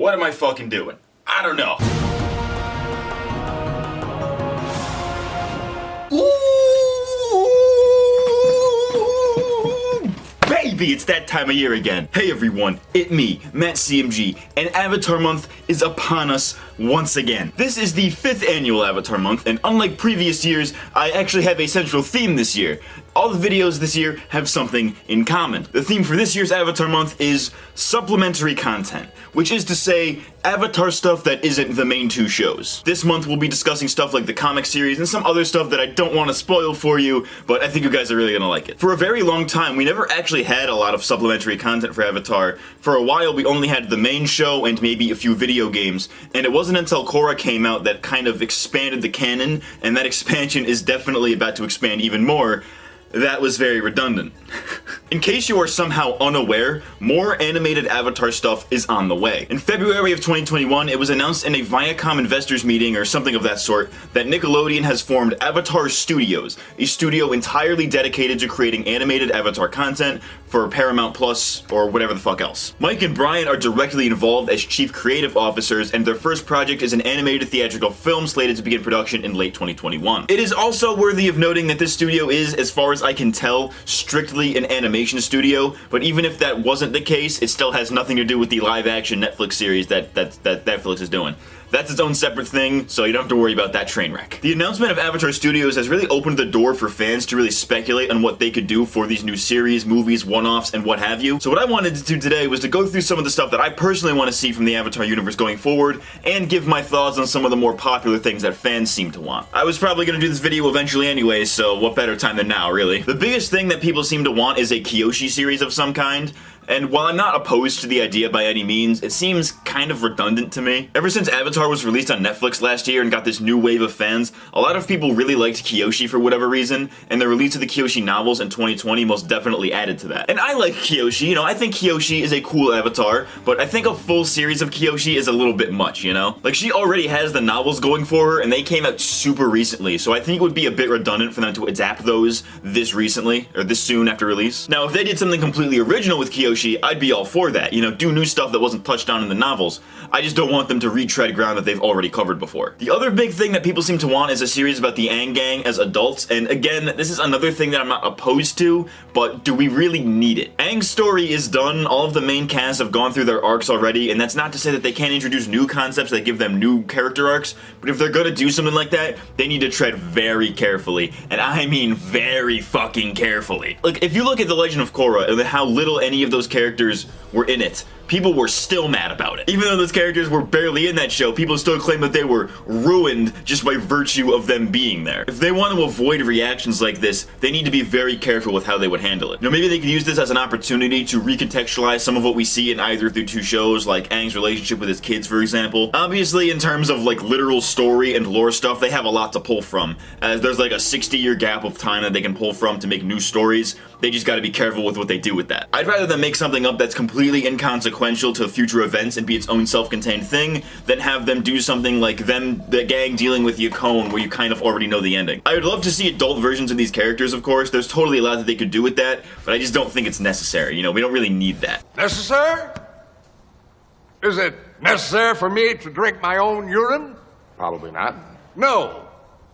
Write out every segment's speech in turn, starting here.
What am I fucking doing? I don't know. Baby, it's that time of year again. Hey everyone, it's me, MattCMG, and Avatar Month is upon us once again. This is the 5th annual Avatar Month, and unlike previous years, I actually have a central theme this year. All the videos this year have something in common. The theme for this year's Avatar Month is supplementary content, which is to say, Avatar stuff that isn't the main two shows. This month we'll be discussing stuff like the comic series and some other stuff that I don't want to spoil for you, but I think you guys are really gonna like it. For a very long time, we never actually had a lot of supplementary content for Avatar. For a while, we only had the main show and maybe a few video games, and it wasn't until Korra came out that kind of expanded the canon, and that expansion is definitely about to expand even more. That was very redundant. In case you are somehow unaware, more animated Avatar stuff is on the way. In February of 2021, it was announced in a Viacom investors meeting or something of that sort that Nickelodeon has formed Avatar Studios, a studio entirely dedicated to creating animated Avatar content for Paramount Plus or whatever the fuck else. Mike and Brian are directly involved as chief creative officers, and their first project is an animated theatrical film slated to begin production in late 2021. It is also worthy of noting that this studio is, as far as I can tell, strictly an animation studio, but even if that wasn't the case, it still has nothing to do with the live-action Netflix series that Netflix is doing. That's its own separate thing, so you don't have to worry about that train wreck. The announcement of Avatar Studios has really opened the door for fans to really speculate on what they could do for these new series, movies, one-offs, and what have you. So what I wanted to do today was to go through some of the stuff that I personally want to see from the Avatar universe going forward, and give my thoughts on some of the more popular things that fans seem to want. I was probably going to do this video eventually anyway, so what better time than now, really? The biggest thing that people seem to want is a Kyoshi series of some kind. And while I'm not opposed to the idea by any means, it seems kind of redundant to me. Ever since Avatar was released on Netflix last year and got this new wave of fans, a lot of people really liked Kyoshi for whatever reason, and the release of the Kyoshi novels in 2020 most definitely added to that. And I like Kyoshi, you know, I think Kyoshi is a cool avatar, but I think a full series of Kyoshi is a little bit much, you know? Like, she already has the novels going for her, and they came out super recently, so I think it would be a bit redundant for them to adapt those this recently, or this soon after release. Now, if they did something completely original with Kyoshi, I'd be all for that. You know, do new stuff that wasn't touched on in the novels. I just don't want them to retread ground that they've already covered before. The other big thing that people seem to want is a series about the Aang gang as adults, and again, this is another thing that I'm not opposed to, but do we really need it? Aang's story is done, all of the main cast have gone through their arcs already, and that's not to say that they can't introduce new concepts that give them new character arcs, but if they're gonna do something like that, they need to tread very carefully, and I mean very fucking carefully. Like, if you look at The Legend of Korra and how little any of those characters were in it, people were still mad about it. Even though those characters were barely in that show, people still claim that they were ruined just by virtue of them being there. If they want to avoid reactions like this, they need to be very careful with how they would handle it. You know, maybe they could use this as an opportunity to recontextualize some of what we see in either of the two shows, like Aang's relationship with his kids, for example. Obviously, in terms of like literal story and lore stuff, they have a lot to pull from, as there's like a 60-year gap of time that they can pull from to make new stories. They just gotta be careful with what they do with that. I'd rather them make something up that's completely inconsequential to future events and be its own self-contained thing than have them do something like the gang dealing with Yakone where you kind of already know the ending. I would love to see adult versions of these characters, of course. There's totally a lot that they could do with that, but I just don't think it's necessary. You know, we don't really need that. Necessary? Is it necessary for me to drink my own urine? Probably not. No.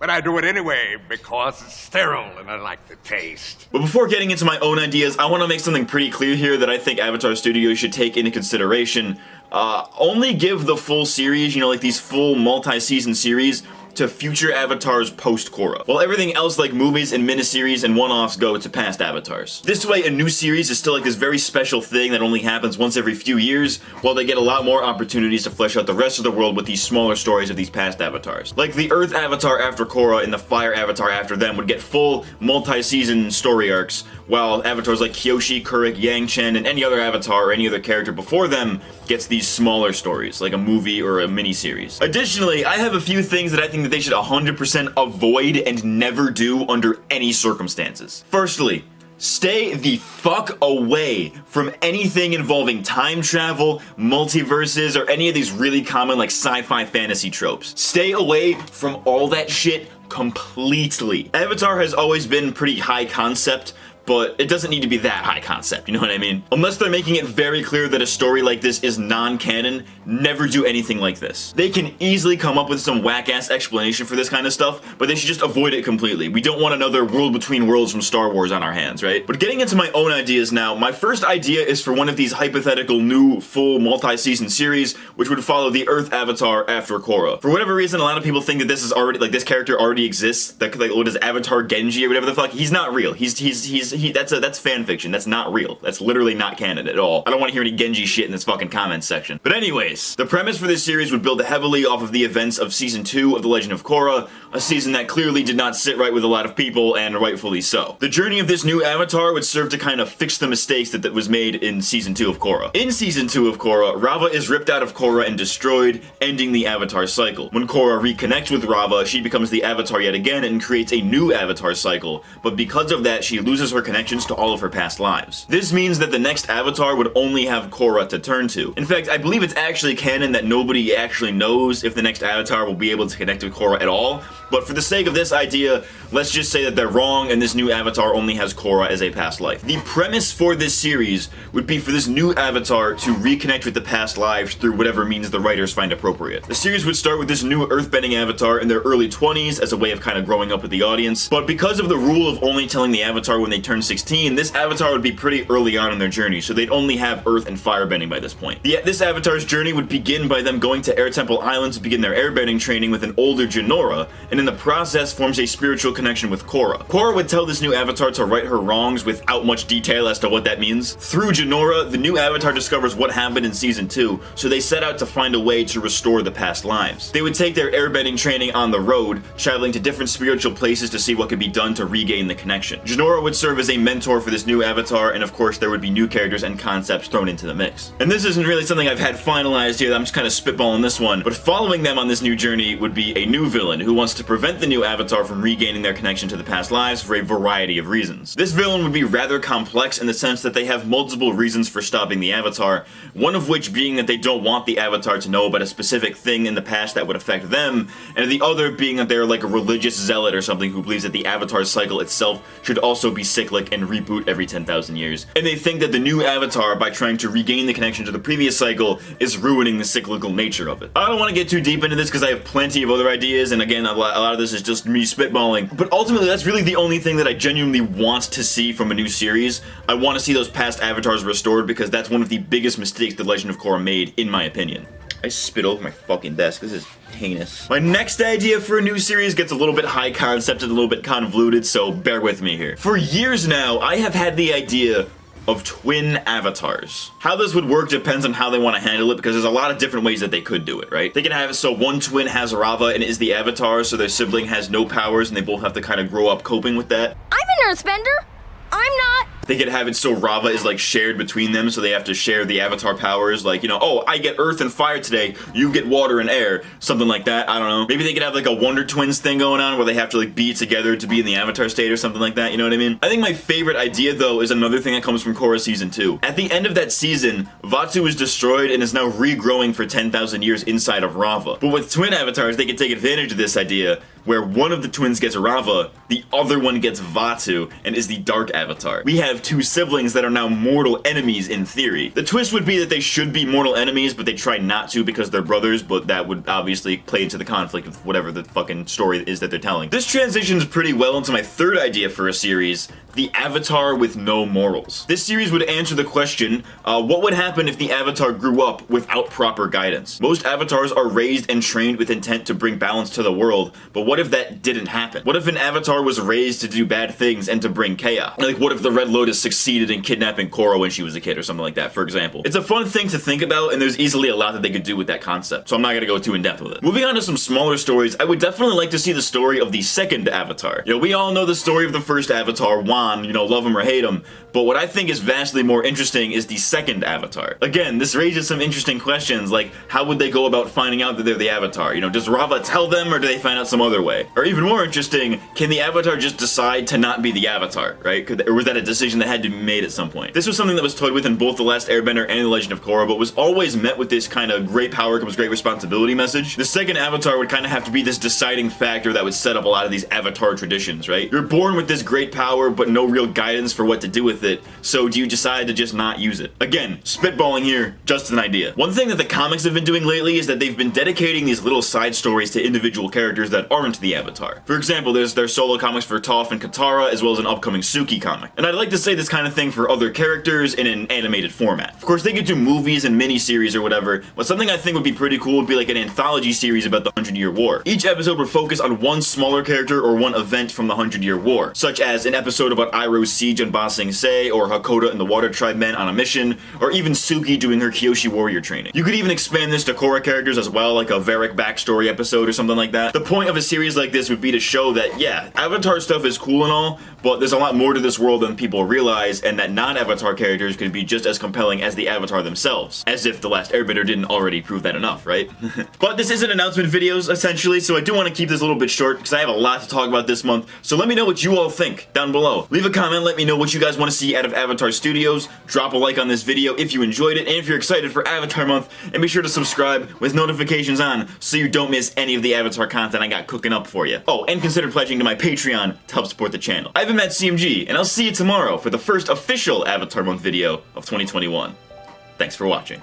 But I do it anyway because it's sterile and I like the taste. But before getting into my own ideas, I want to make something pretty clear here that I think Avatar Studios should take into consideration. Only give the full series, you know, like these full multi-season series, to future avatars post-Korra, while everything else like movies and miniseries and one-offs go to past avatars. This way, a new series is still like this very special thing that only happens once every few years, while they get a lot more opportunities to flesh out the rest of the world with these smaller stories of these past avatars. Like the Earth Avatar after Korra and the Fire Avatar after them would get full multi-season story arcs, while avatars like Kyoshi, Kuruk, Yang Chen, and any other avatar or any other character before them gets these smaller stories, like a movie or a miniseries. Additionally, I have a few things that I think that they should 100% avoid and never do under any circumstances. Firstly, stay the fuck away from anything involving time travel, multiverses, or any of these really common like sci-fi fantasy tropes. Stay away from all that shit completely. Avatar has always been pretty high concept, but it doesn't need to be that high concept, you know what I mean? Unless they're making it very clear that a story like this is non-canon, never do anything like this. They can easily come up with some whack-ass explanation for this kind of stuff, but they should just avoid it completely. We don't want another World Between Worlds from Star Wars on our hands, right? But getting into my own ideas now, my first idea is for one of these hypothetical new full multi-season series, which would follow the Earth Avatar after Korra. For whatever reason, a lot of people think that this is already, like, this character already exists. That, like, what is Avatar Genji or whatever the fuck? He's not real. That's fan fiction. That's not real. That's literally not canon at all. I don't want to hear any Genji shit in this fucking comments section. But anyways, the premise for this series would build heavily off of the events of Season 2 of The Legend of Korra, a season that clearly did not sit right with a lot of people, and rightfully so. The journey of this new Avatar would serve to kind of fix the mistakes that was made in Season 2 of Korra. In Season 2 of Korra, Rava is ripped out of Korra and destroyed, ending the Avatar cycle. When Korra reconnects with Rava, she becomes the Avatar yet again and creates a new Avatar cycle, but because of that, she loses her connections to all of her past lives. This means that the next Avatar would only have Korra to turn to. In fact, I believe it's actually canon that nobody actually knows if the next Avatar will be able to connect with Korra at all, but for the sake of this idea, let's just say that they're wrong and this new Avatar only has Korra as a past life. The premise for this series would be for this new Avatar to reconnect with the past lives through whatever means the writers find appropriate. The series would start with this new earthbending Avatar in their early 20s as a way of kind of growing up with the audience, but because of the rule of only telling the Avatar when they turn 16, this Avatar would be pretty early on in their journey, so they'd only have earth and firebending by this point. Yet this Avatar's journey would begin by them going to Air Temple Island to begin their airbending training with an older Jinora, and in the process forms a spiritual connection with Korra. Korra would tell this new Avatar to right her wrongs without much detail as to what that means. Through Jinora, the new Avatar discovers what happened in Season 2, so they set out to find a way to restore the past lives. They would take their airbending training on the road, traveling to different spiritual places to see what could be done to regain the connection. Jinora would serve as a mentor for this new Avatar, and of course there would be new characters and concepts thrown into the mix. And this isn't really something I've had finalized here, I'm just kind of spitballing this one, but following them on this new journey would be a new villain who wants to prevent the new Avatar from regaining their connection to the past lives for a variety of reasons. This villain would be rather complex in the sense that they have multiple reasons for stopping the Avatar, one of which being that they don't want the Avatar to know about a specific thing in the past that would affect them, and the other being that they're like a religious zealot or something who believes that the Avatar cycle itself should also be cyclic and reboot every 10,000 years. And they think that the new Avatar, by trying to regain the connection to the previous cycle, is ruining the cyclical nature of it. I don't want to get too deep into this because I have plenty of other ideas, and again, a lot of this is just me spitballing, but ultimately that's really the only thing that I genuinely want to see from a new series. I want to see those past Avatars restored because that's one of the biggest mistakes The Legend of Korra made, in my opinion. I spit over my fucking desk. This is heinous. My next idea for a new series gets a little bit high concept and a little bit convoluted, so bear with me here. For years now, I have had the idea of twin avatars. How this would work depends on how they want to handle it, because there's a lot of different ways that they could do it, right? They can have it so one twin has Rava and is the avatar, so their sibling has no powers and they both have to kind of grow up coping with that. I'm an earthbender. I'm not. They could have it so Rava is like shared between them, so they have to share the avatar powers, like, you know, oh, I get earth and fire today, you get water and air, something like that. I don't know. Maybe they could have like a Wonder Twins thing going on where they have to like be together to be in the avatar state or something like that, you know what I mean? I think my favorite idea though is another thing that comes from Korra Season 2. At the end of that season, Vaatu is destroyed and is now regrowing for 10,000 years inside of Rava. But with twin avatars, they can take advantage of this idea where one of the twins gets Rava, the other one gets Vaatu, and is the Dark Avatar. We have two siblings that are now mortal enemies in theory. The twist would be that they should be mortal enemies, but they try not to because they're brothers, but that would obviously play into the conflict of whatever the fucking story is that they're telling. This transitions pretty well into my third idea for a series, the Avatar with no morals. This series would answer the question, what would happen if the Avatar grew up without proper guidance? Most Avatars are raised and trained with intent to bring balance to the world, but what if that didn't happen? What if an Avatar was raised to do bad things and to bring chaos? Like, what if the Red Lotus succeeded in kidnapping Korra when she was a kid or something like that, for example? It's a fun thing to think about, and there's easily a lot that they could do with that concept, so I'm not gonna go too in depth with it. Moving on to some smaller stories, I would definitely like to see the story of the second Avatar. You know, we all know the story of the first Avatar, Wan, you know, love him or hate him, but what I think is vastly more interesting is the second Avatar. Again, this raises some interesting questions, like, how would they go about finding out that they're the Avatar? You know, does Rava tell them, or do they find out some other way? Or even more interesting, can the Avatar just decide to not be the Avatar, right? Or was that a decision decision that had to be made at some point. This was something that was toyed with in both The Last Airbender and The Legend of Korra, but was always met with this kind of great power comes great responsibility message. The second Avatar would kind of have to be this deciding factor that would set up a lot of these Avatar traditions, right? You're born with this great power, but no real guidance for what to do with it, so do you decide to just not use it? Again, spitballing here, just an idea. One thing that the comics have been doing lately is that they've been dedicating these little side stories to individual characters that aren't the Avatar. For example, there's their solo comics for Toph and Katara, as well as an upcoming Suki comic. And I'd like to say this kind of thing for other characters in an animated format. Of course, they could do movies and mini-series or whatever, but something I think would be pretty cool would be like an anthology series about the 100-Year War. Each episode would focus on one smaller character or one event from the 100-Year War, such as an episode about Iroh's siege on Ba Sing Se, or Hakoda and the Water Tribe men on a mission, or even Suki doing her Kyoshi warrior training. You could even expand this to Korra characters as well, like a Varric backstory episode or something like that. The point of a series like this would be to show that, yeah, Avatar stuff is cool and all, but there's a lot more to this world than people realize, and that non-Avatar characters could be just as compelling as the Avatar themselves. As if The Last Airbender didn't already prove that enough, right? But this isn't announcement videos, essentially, so I do want to keep this a little bit short, because I have a lot to talk about this month, so let me know what you all think down below. Leave a comment, let me know what you guys want to see out of Avatar Studios, drop a like on this video if you enjoyed it, and if you're excited for Avatar month, and be sure to subscribe with notifications on so you don't miss any of the Avatar content I got cooking up for you. Oh, and consider pledging to my Patreon to help support the channel. I've been MattCMG, and I'll see you tomorrow for the first official Avatar month video of 2021. Thanks for watching.